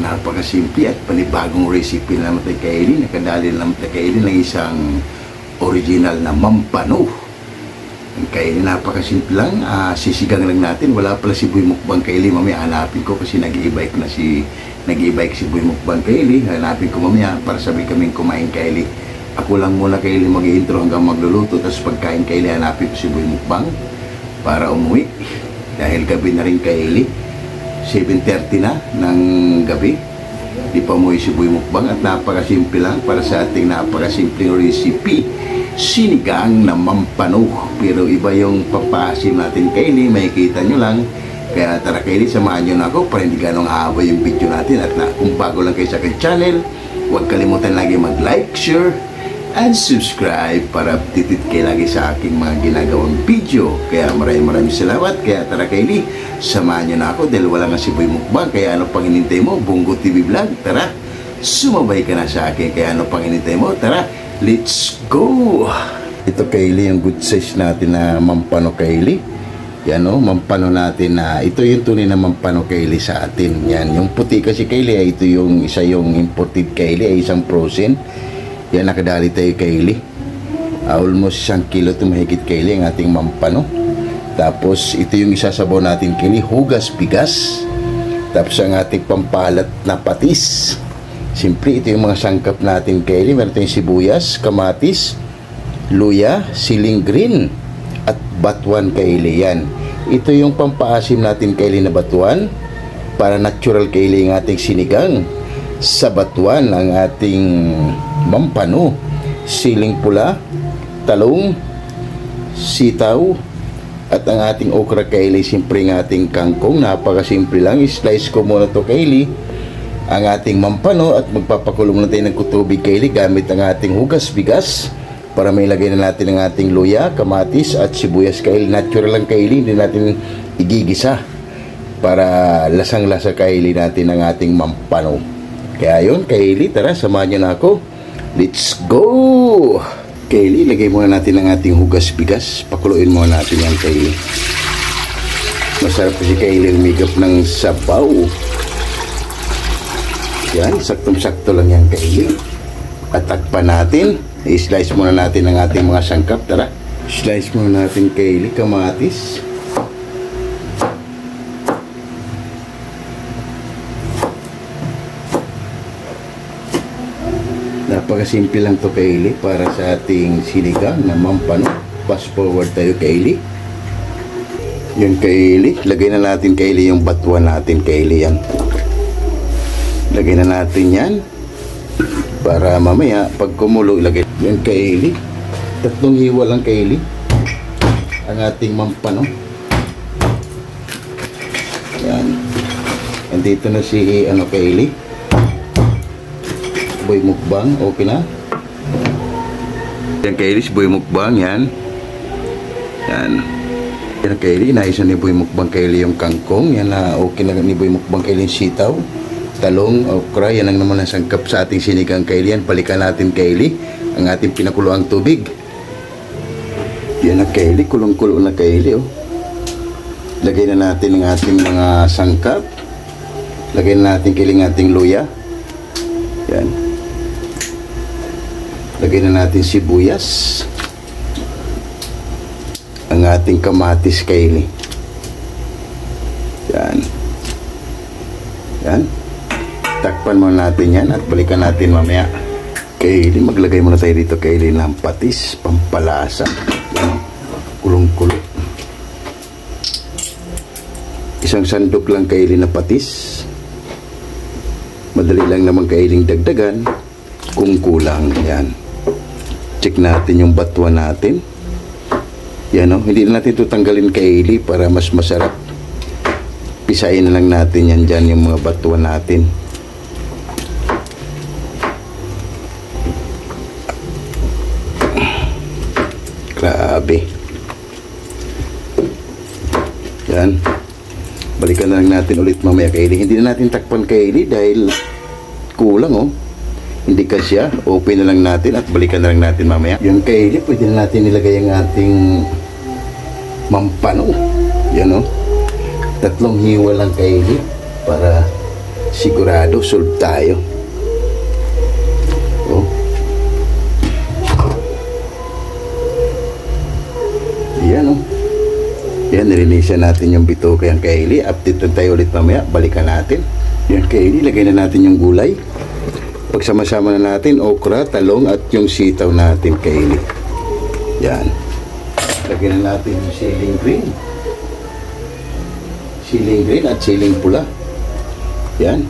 Napakasimple at panibagong recipe naman tayo Kaylee. Nakadali naman tayo Kaylee ng isang original na mampano. Kaylee, napakasimple lang. Sisigang lang natin. Wala pala si Boy Mukbang Kaylee. Mamaya hanapin ko kasi nag-i-bike si Boy Mukbang Kaylee. Hanapin ko mamaya para sabi kaming kumain Kaylee. Ako lang muna Kaylee mag-i-intro hanggang magluluto. Tapos pagkain Kaylee, hanapin ko si Boy Mukbang para umuwi. Dahil gabi na rin Kaylee. 7:30 na ng gabi. Di pa umuwi si Boy Mukbang at napakasimple lang para sa ating napakasimpleng recipe. Sinigang na mampano. Pero iba yung papasim natin Kaylee. Makikita nyo lang. Kaya tara Kaylee, samahan nyo na ako para hindi ganong haba yung video natin. At kung bago lang kayo sa aking channel, huwag kalimutan lagi mag-like, share, and subscribe para updated kayo lagi sa aking mga ginagawang video. Kaya maraming salamat. Kaya tara Kaylee, samahan nyo na ako dahil wala nga si Boy Mukbang. Kaya ano pang hinintay mo? Bungo TV Vlog. Tara, sumabay ka na sa akin. Kaya ano pang hinintay mo? Tara, let's go! Ito Kaylee, yung good size natin na mampano Kaylee. Yan o, mampano natin na ito yung tunay na mampano Kaylee sa atin. Yan, yung puti kasi Kaylee, ito yung isa yung imported Kaylee, ay isang frozen. Yan, nakadali tayo Kaylee. Almost 1 kilo ito mahigit Kaylee ang ating mampano. Tapos ito yung isasabaw natin Kaylee, hugas bigas. Tapos ang ating pampalat na patis. Simple, ito yung mga sangkap natin Kaylee. Meron tayong sibuyas, kamatis, luya, siling green, at batuan Kaylee. Yan, ito yung pampaasim natin Kaylee na batuan. Para natural Kaylee ang ating sinigang. Sa batuan ang ating mampano, siling pula, talong, sitaw, at ang ating okra Kaylee. Simple ng ating kangkong. Napakasimple lang. I-slice ko muna to Kaylee, ang ating mampano, at magpapakulong na tayo ng tubig Kaylee gamit ang ating hugas bigas para may lagay na natin ang ating luya, kamatis, at sibuyas Kaylee. Natural lang Kaylee, hindi natin igigisa para lasang-lasa Kaylee natin ang ating mampano. Kaya yun Kaylee, tara samahan nyo na ako. Let's go! Kaylee, lagay muna natin ang ating hugas bigas. Pakuluin muna natin yan Kaylee. Masarap kasi Kaylee umigap ng sabaw. Yan, saktong-sakto lang yan Kaylee. At takpan natin. I-slice muna natin ang ating mga sangkap. Tara, slice muna natin Kaylee, kamatis. Napakasimple lang to Kaylee para sa ating sinigang na mampano. Fast forward tayo Kaylee. Yun Kaylee, lagay na natin Kaylee yung batuan natin Kaylee. Yan, lagay na natin yan para mamaya pag kumulo ilagay. Yan Kaylee, 3 hiwa lang Kaylee ang ating mampano. Yan, andito na si Kaylee, Boy Mukbang. Okay na yan Kaylee, si Boy Mukbang. Yan Kaylee, naisa ni Boy Mukbang Kaylee yung kangkong. Yan na okay na ni Boy Mukbang Kaylee yung sitaw, talong, okra. Yan ang naman ang sangkap sa ating sinigang Kaylee. Yan, balikan natin Kaylee ang ating pinakuloang tubig. Yan na Kaylee, kulong-kulo na Kaylee. Lagay na natin ang ating mga sangkap. Lagay na natin Kaylee ang ating luya. Yan, lagay na natin sibuyas, ang ating kamatis Kaylee. Yan, takpan muna natin yan at balikan natin mamaya Kaylee. Maglagay muna tayo dito Kaylee ng patis, pampalasa. Yan, kulong-kulo. Isang sandok lang Kaylee na patis. Madali lang naman Kaylee dagdagan kung kulang. Yan, check natin yung batuan natin. Yan hindi na natin ito tanggalin Kaylee para mas masarap. Pisain na lang natin yan dyan, yung mga batuan natin. Grabe. Yan, balikan na lang natin ulit mamaya Kaylee. Hindi na natin takpan Kaylee dahil kulang hindi kasya. Open na lang natin at balikan na lang natin mamaya. Yun Kaylee, pwede na natin nilagay ang ating mampano. Yan 3 hiwa lang Kaylee para sigurado solve tayo. Oh. Yan oh. Yan, nilinisan natin yung bituka yung Kaylee. Update na tayo ulit mamaya. Balikan natin. Yan Kaylee, lagay na natin yung gulay. Pagsama-sama na natin okra, talong at yung sitaw natin Kaylee. Yan. Lagay na natin yung ceiling green. Ceiling green at ceiling pula. Yan.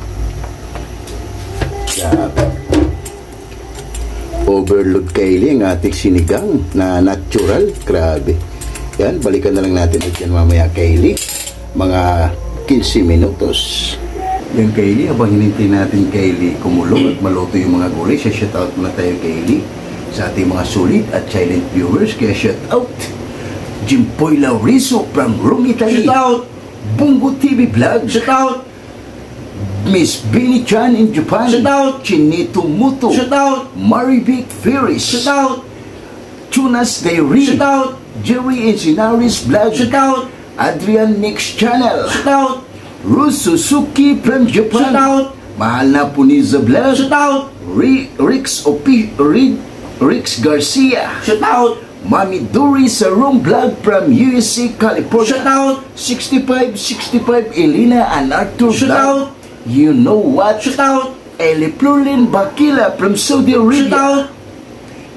Yan. Overload Kaylee ang ating sinigang na natural. Grabe. Yan, balikan na lang natin at yan mamaya Kaylee. Mga 15 minutos. Yan Kaylee, habang hinintay natin Kaylee kumulong at maluto yung mga gulay, shoutout muna tayo Kaylee sa ating mga sulit at silent viewers. Kaya shoutout Jimpoy Lauriso from Rome, Italy. Shoutout Bungo TV Vlog. Shoutout Miss Bini Chan in Japan. Shoutout Chinito Muto. Shoutout Maribik Ferris. Shoutout Tunas Dairy. Shoutout Jerry Encinares Vlog. Shoutout Adrian Nix Channel. Shoutout Rus Suzuki from Japan. Shoutout Mahal na Puniza Vlog. Shoutout Rix Garcia. Shoutout Mami Duri sa Room Vlog from USA, California. Shoutout 6565 Elena and Arthur Vlog. You know what? Shoutout Eli Plurlin Bakila from Saudi Arabia. Shoutout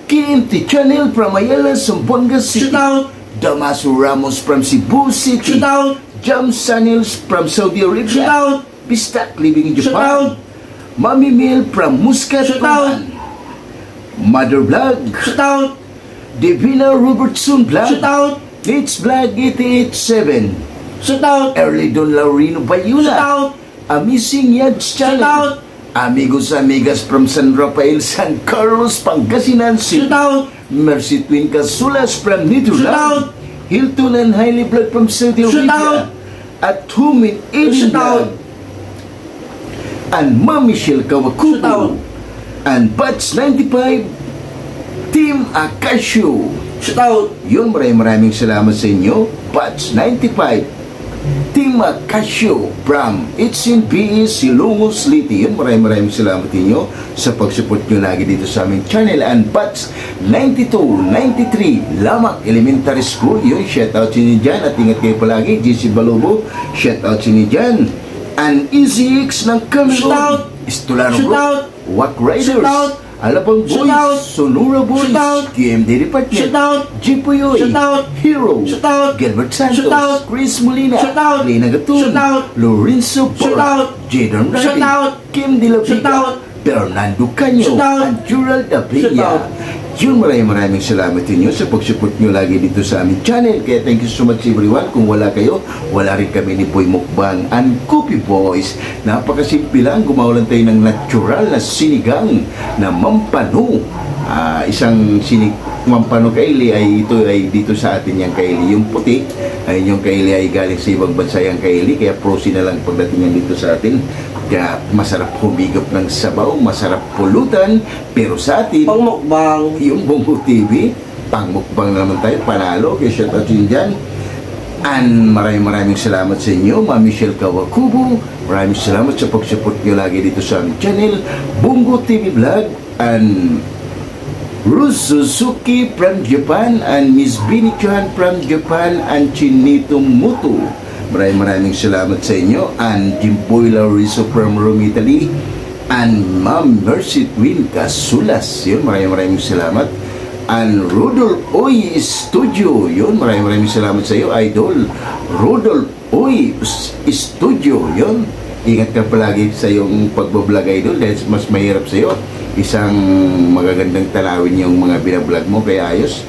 KMT Channel from Ayala, Zamboanga City. Shoutout Damaso Ramos from Cebu City. Shoutout Jam Sanils from Saudi Arabia. Shoutout Bistak living in Japan. Shoutout Mami Mil from Muscat, Oman. Mother Vlog. Shoutout Divina Robertson Vlog. Shoutout It's Vlog 887. Shoutout Early Don Laurino Bayuna. Shoutout Amazing Yads Channel. Shoutout Amigos Amigas from San Rafael, San Carlos, Pangasinan City. Shoutout Mercy Twin Casulas from Netherlands. Hilton and Hailey Vlog from Saudi Arabia. At Humin Asian Vlog. And Ma'am Michelle Kawakubo. And Bats 95 Team Akasio. Shoutout yun, maraming salamat sa inyo Bats 95 Team Akasio from Itsin PE Silongos Liti. Yun, maraming salamat inyo sa pag-support nyo lagi dito sa aming channel. And Bats 92-93 Lamak Elementary School. Yun, shoutout sa inyo dyan. At ingat kayo palagi. GC Balobo, shoutout sa inyo dyan. And Easy X ng Camilo Estolano Bro, Wack Riders, Alabang Boys, Sonora Boys, KMD Department, Jipoyoy, Hero, Gilbert Santos, Chris Molina, Lena Gatun, Lorenzo Bora, Jadon Rabi, Kim De La Viga, Fernando Canyo, and Gerald Abella. Yun, maraming salamat inyo sa pag-support nyo lagi dito sa aming channel. Kaya thank you so much everyone. Kung wala kayo, wala rin kami ni Boy Mukbang and Cookie Boys. Napakasimple lang, gumawa lang tayo ng natural na sinigang na mampano. Isang mampano Kaylee ay ito ay dito sa atin yung Kaylee. Yung puti ay yung Kaylee ay galing sa ibang bansa yung Kaylee. Kaya prosi na lang pagdating yan dito sa atin. Kaya masarap humigop ng sabaw, masarap pulutan, pero sa atin, pangmukbang, yung Bungo TV, pangmukbang naman tayo, panalo, kaya shoutout yun dyan. And maraming salamat sa inyo, Ma'am Michelle Kawakubo, maraming salamat sa pag-support nyo lagi dito sa aming channel, Bungo TV Vlog, and Rus Suzuki from Japan, and Miss Bini Chan from Japan, and Chinito Muto. Maraming salamat sa inyo. And Jimpoy Lauriso from Rome, Italy. And Ma'am Mercy Twin Casulas. Yun, maraming salamat. And Rudolph Oy Studio. Yun, maraming salamat sa iyo, Idol. Rudolph Oy Studio. Yun, ingat ka palagi sa iyong pagbablog, Idol. Dahil mas mahirap sa iyo. Isang magagandang talawin yung mga binablog mo. Kaya ayos.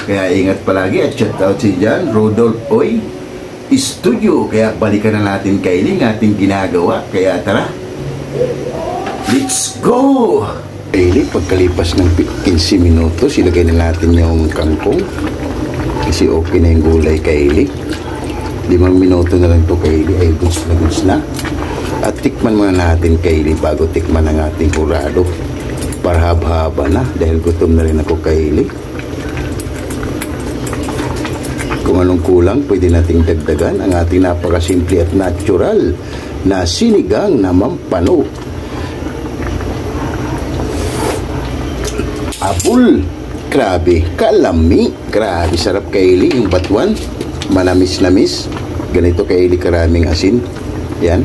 Kaya ingat palagi. At shoutout si dyan, Rudolph Oy Studio. Kaya balikan na natin Kaylee ng ating ginagawa. Kaya tara, let's go! Kaylee, pagkalipas ng 15 minutos, ilagay na natin yung kangkong. Kasi okay na yung gulay Kaylee. 5 minuto na lang ito Kaylee. Ay goods na. At tikman muna natin Kaylee bago tikman ang ating kurado. Para haba-haba na. Dahil gutom na rin ako Kaylee. Kung anong kulang, pwede nating dagdagan ang ating napakasimple at natural na sinigang na mampano. Apple, grabe, kalami, grabe, sarap kaili yung batuan, manamis-namis, ganito kaili karaming asin, yan,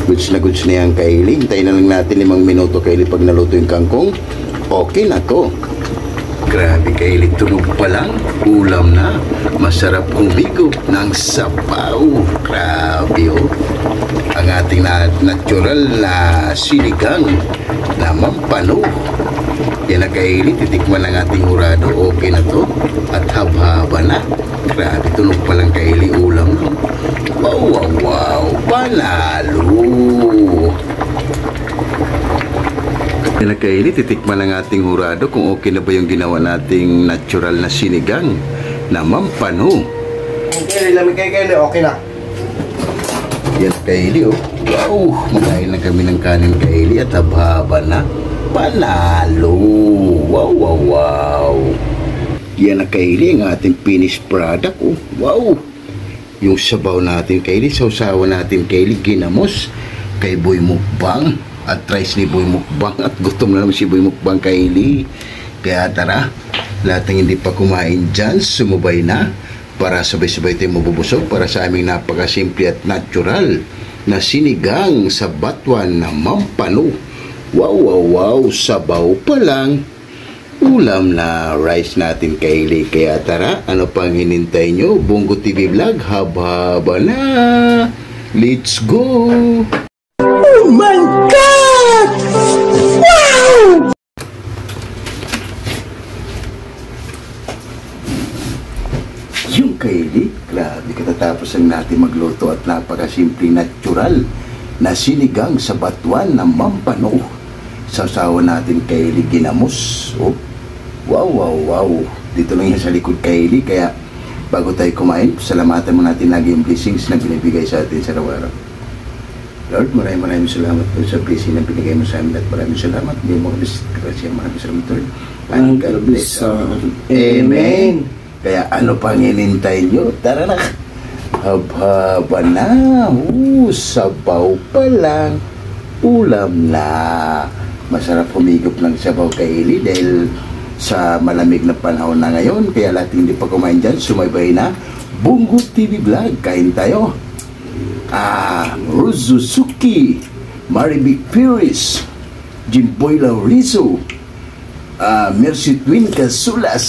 goods na yan kaili. Hintayin na lang natin 5 minuto kaili pag naluto yung kangkong, okay na to. Grabe kaili, tunog pa lang, ulam na, masarap humigo ng sabaw, grabe oh. Ang ating natural na sinigang na mampano. Yan na kaili, titikman ng ating hurado, okay na to, at haba-haba na. Grabe, tunog pa lang kaili, ulam no. Wow, panalo. Yan na kaili, titikman ng ating hurado kung okay na ba yung ginawa nating natural na sinigang na mampano. Okay, lamig kaili, okay na. Yan kaili oh. Wow, makain na kami ng kanin kaili at haba-haba na. Panalo. Wow. Yan na kaili ang ating finished product oh. Wow. Yung sabaw natin kaili, sausawan natin kaili, ginamos kay Boy Mukbang at rice ni Boy Mukbang at gutom na naman si Boy Mukbang kaili. Kaya tara, lahat ng hindi pa kumain dyan, sumubay na para sabay-sabay tayo mabubusog para sa aming napakasimple at natural na sinigang sa batuan na mampano. Wow, sabaw pa lang, ulam na rice natin kaili. Kaya tara, ano pang hinintay nyo? Bongo TV Vlog, haba-haba na. Let's go! Oh my God! Wow! Yung kaili, grabe katatapos ang natin magluto at napakasimple natural na sinigang sa batuan na mampano. Sasawa natin kaili, ginamos. Oh, wow. Dito lang yan sa likod kaili. Kaya bago tayo kumain, salamatan mo natin lagi yung blessings na binibigay sa atin sa araw-araw. Lord, maraming salamat po sa blessing na binigay mo sa amin at maraming salamat. Hindi mo kasi maraming salamat Lord. And God bless. Amen. Kaya ano pang hinintay nyo? Tara na. Haba na. Sabaw pa lang. Ulam na. Masarap humigop ng sabaw kaili dahil sa malamig na panahon na ngayon. Kaya lahat hindi pa kumain dyan, sumaybay na. Bongo TV Vlog. Kain tayo. Rosuzuki, Marivic Pires, Jimboy Laurizo, Mercy Twin Casulas,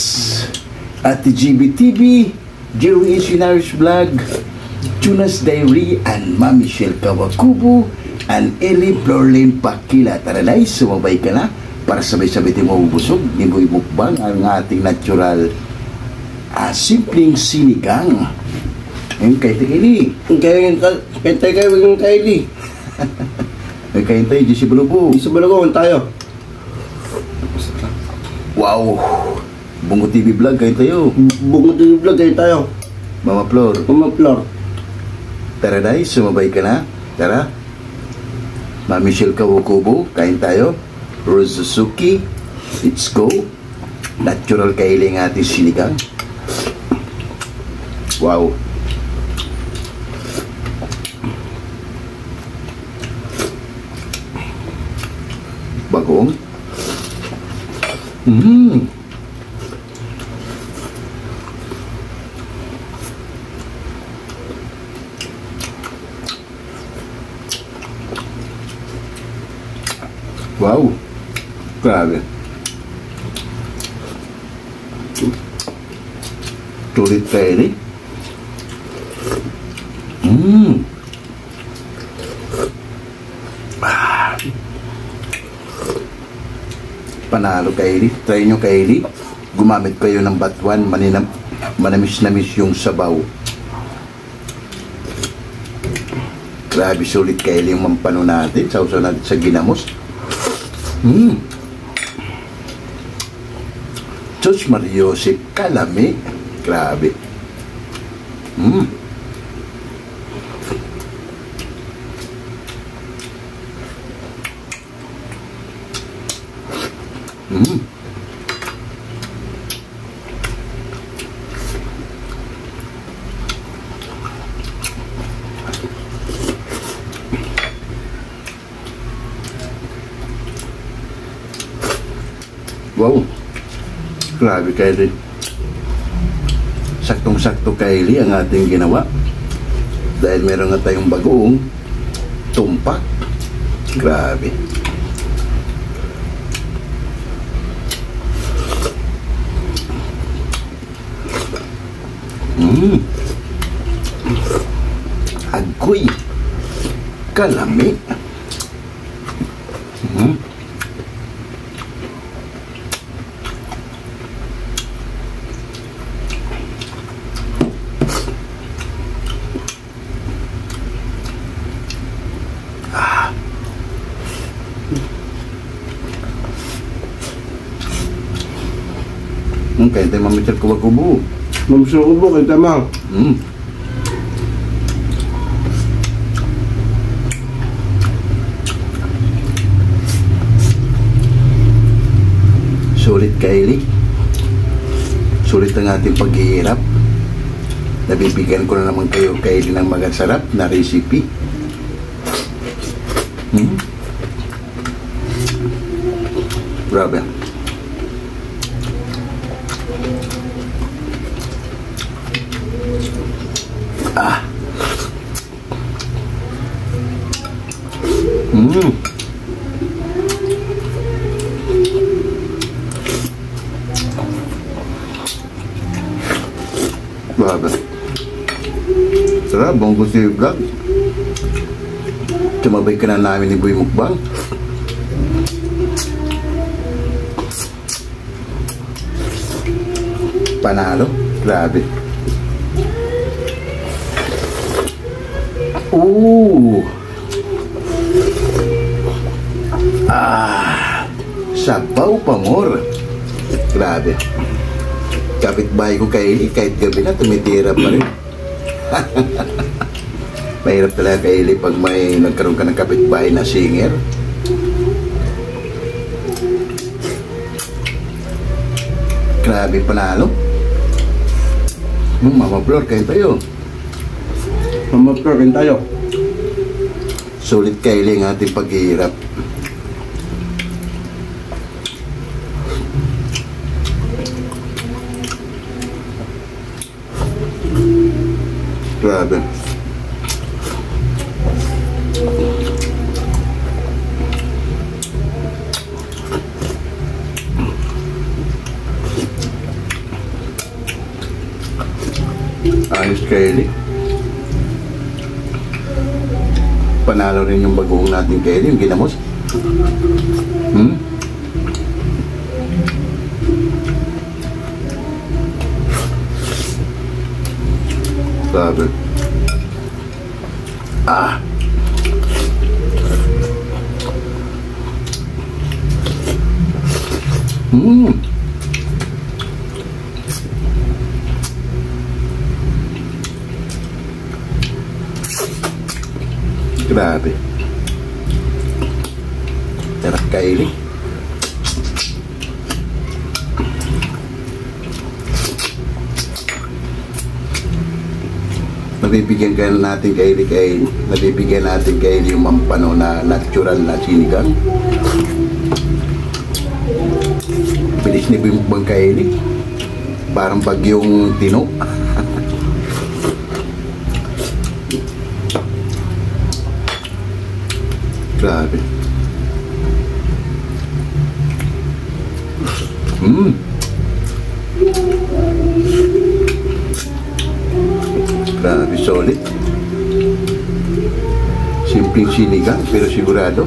Ate GBTV, Jerry Ishinarish Vlog, Tunas Diary, and Mami Michelle Kawakubo, and Ellie Florlene Pakila. Tara na, sumabay ka na para sabay-sabay tayo mabubusog. Ni Boy Mukbang ang ating natural simpleng sinigang. Yung kaili. Kaya yung kaili. May kain tayo, di si Bulugo. Di si Bulugo, tayo. Wow. Bongo TV Vlog, kain tayo. Bongo TV Vlog, kain tayo. Mama Flor. Tara dahil, sumabay ka na. Tara. Mami Michelle Kawakubo, kain tayo. Rosuzuki, let's go. Natural kaili ng ating sinigang. Wow. Bagong. Wow. Grabe. Tulit kaili. Panalo kaili. Try nyo kaili. Gumamit kayo ng batuan. Manamis-namis yung sabaw. Grabe, sulit kaili yung mampano natin. Sausaw natin sa ginamos. Diyos Mariosip, kalami. Grabe. Wow. Grabe, Kylie. Saktong-sakto, Kylie, ang ating ginawa. Dahil meron na tayong bagoong tumpak. Grabe. Agoy. Kalami. Kaya tayo mamichal kubo-kubo. Mamusok ko po kay Tamang. Sulit, Kylie. Sulit ang ating paghihirap. Nabibigyan ko na naman kayo, Kylie, ng magasarap na recipe. Grabe. Grabe. Sarap, bonggo si vlog. Tumabay ka na namin ni Boy Mukbang. Panalo. Grabe. Sabaw pamor. Grabe. Kapitbahay ko Kylie, kahit gabi na tumitira pa rin. Mahirap talaga, Kylie, pag may nagkaroon ka ng kapitbahay na singer. Grabe, panalo. Mama Flor, kayo tayo. Mama Flor, kayo tayo. Sulit, Kylie, ang ating paghihirap. Grabe. Ayos, Kylie. Panalo rin yung bagoong natin, Kylie, yung ginamos. Grabe. Grabe. Sarap, Kylie. Nabibigyan natin nabibigyan natin Kylie yung mampano na natural na sinigang. Bilis ni Bimbang Kylie. Parang bagyong tino. Grabe. Grabe, solid. Simpleng sinigang, pero sigurado.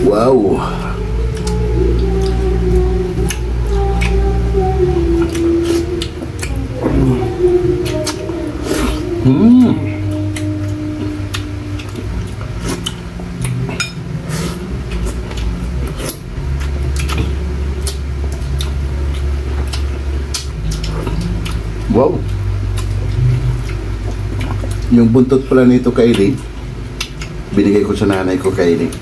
Wow. Wow. Yung buntot pala nito, Kylie, binigay ko sa nanay ko, Kylie.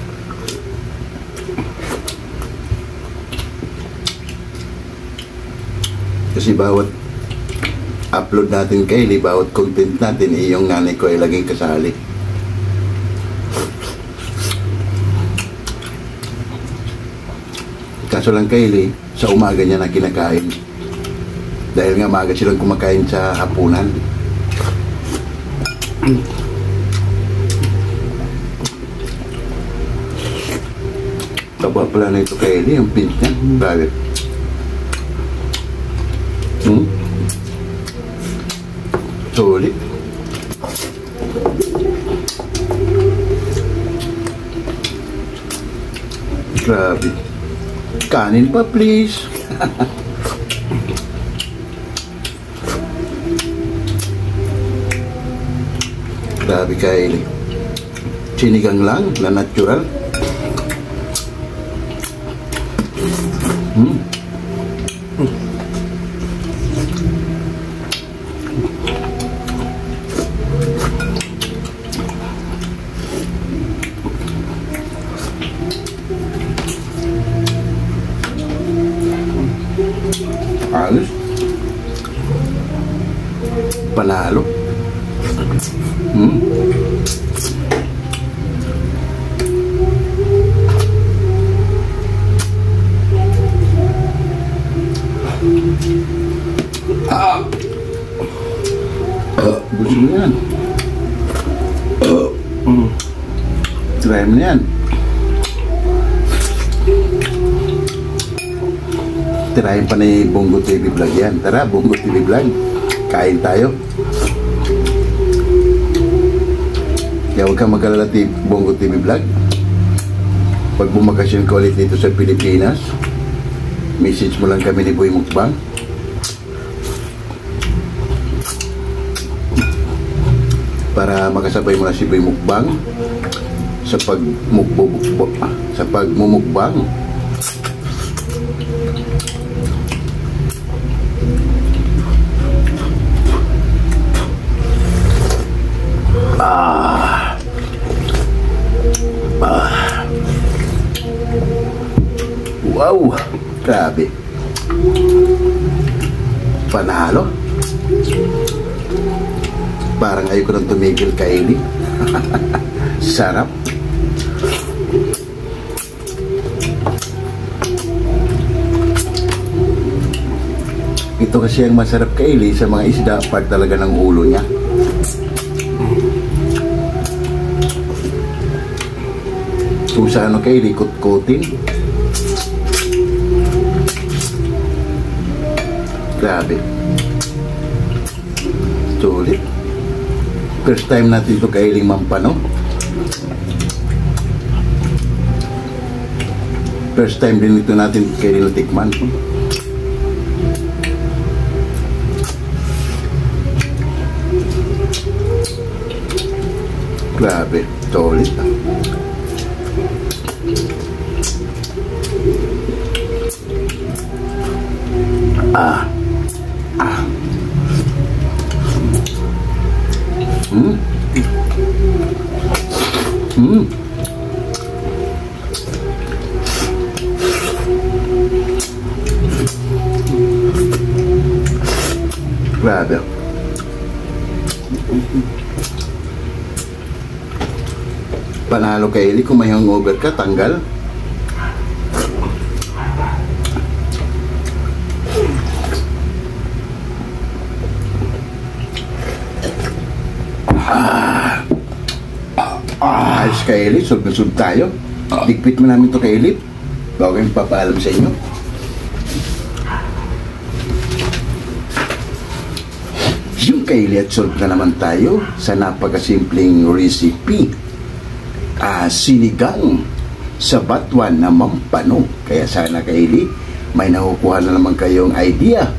Kasi bawat upload natin Kaylee, bawat content natin, yung nanay ko ay laging kasali. Kaso lang Kaylee, sa umaga niya na kinakain. Dahil nga maaga silang kumakain sa hapunan. Taba pala na ito Kaylee, yung pink niya. Bakit? Sulit. Grabe. Kanin pa please. Grabe Kaylee. Sinigang lang na natural. Ayos. Panalo. Gusto mo yan. Try mo yan. Tirahin pa ni Bongo TV Vlog yan. Tara, Bongo TV Vlog. Kain tayo. Kaya huwag kang mag-alala Bongo TV Vlog. Pag bumakasyon ka ulit dito sa Pilipinas, message mo lang kami ni Boy Mukbang. Para makasabay mo na si Boy Mukbang sa pagmumukbang. Wow, grabe. Panalo. Parang ayoko nang tumigil Kaylee. Sarap. Ito kasi ang masarap Kaylee sa mga isda, part talaga ng ulo niya. Kung sa ano Kaylee, kut-kutin. Grabe. Sulit. First time natin ito Kaylee mampano. First time din ito natin Kaylee natikman. Grabe. Sulit. Grabe. Panalo Kaylee, kung may hangover ka, tanggal. Ayos Kaylee, sud na sud tayo. Digpit mo namin to Kaylee. Bago kayong papaalam sa inyo. Yung Kaylee at solve na naman tayo sa napakasimpleng recipe. Sinigang sa batuan na mampano. Kaya sana Kaylee, may nakukuha na naman kayong idea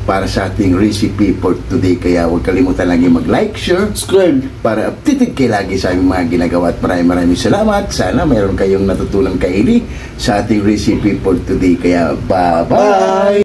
para sa ating recipe for today. Kaya huwag kalimutan lagi mag-like, share, subscribe para updated kayo lagi sa aming mga ginagawa. At maraming salamat. Sana mayroon kayong natutunan Kaylee sa ating recipe for today. Kaya bye-bye!